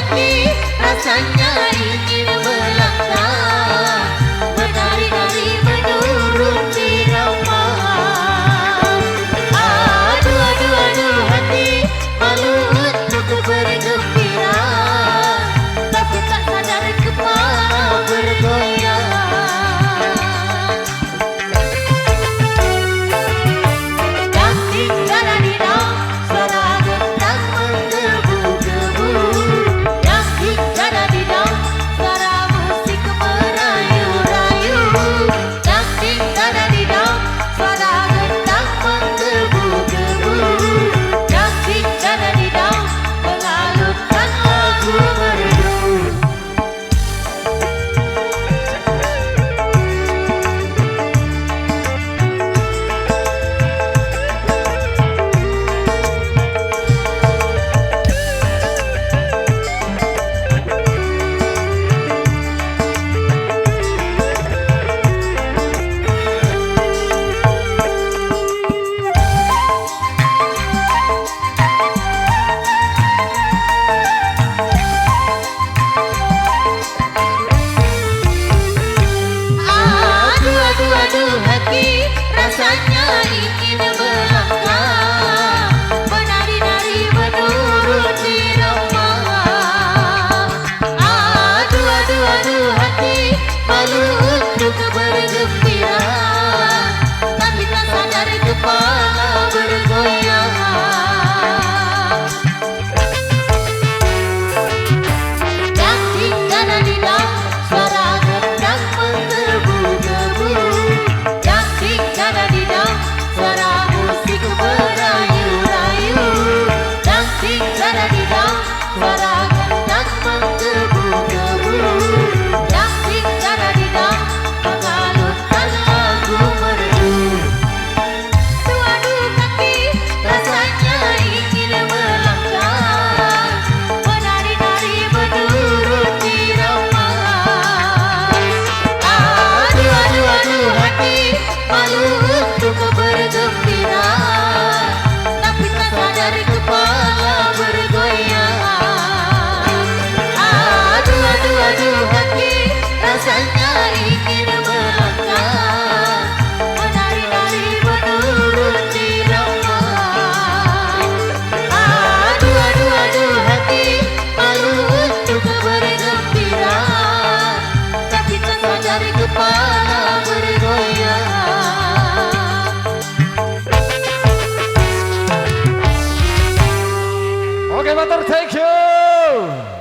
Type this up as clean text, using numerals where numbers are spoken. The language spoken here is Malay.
hati rasanya ingin melangkah, menari-nari menurun irama. Aduh, aduh, aduh hati malu untuk bergembira, tapi tak sadar kepala bergoyang. Aduh hati rasanya ingin melangkah, menari-nari menurun irama. Aduh, aduh, aduh hati malu untuk bergembira, tapi tak sadar kepala bergoyang. Yang tinggal di dalam suara gendang menggebu-gebu, suara musik merayu-rayu, dancing dadadidang, suara gendang menggebu-gebu, dancing dadadidang, mengalunkan lagu merdu. Aduh kaki rasanya ingin melangkah, menari-nari menurun irama. Aduh, aduh, aduh hati malu untuk bergembira, tapi tak sadar kepala bergoyang. Aduh, aduh, aduh hati rasanya ingin melangkah, menari-nari menurun irama. Aduh, aduh, aduh hati malu untuk bergembira, tapi tak sadar kepala bergoyang. Oke, Matur, thank you.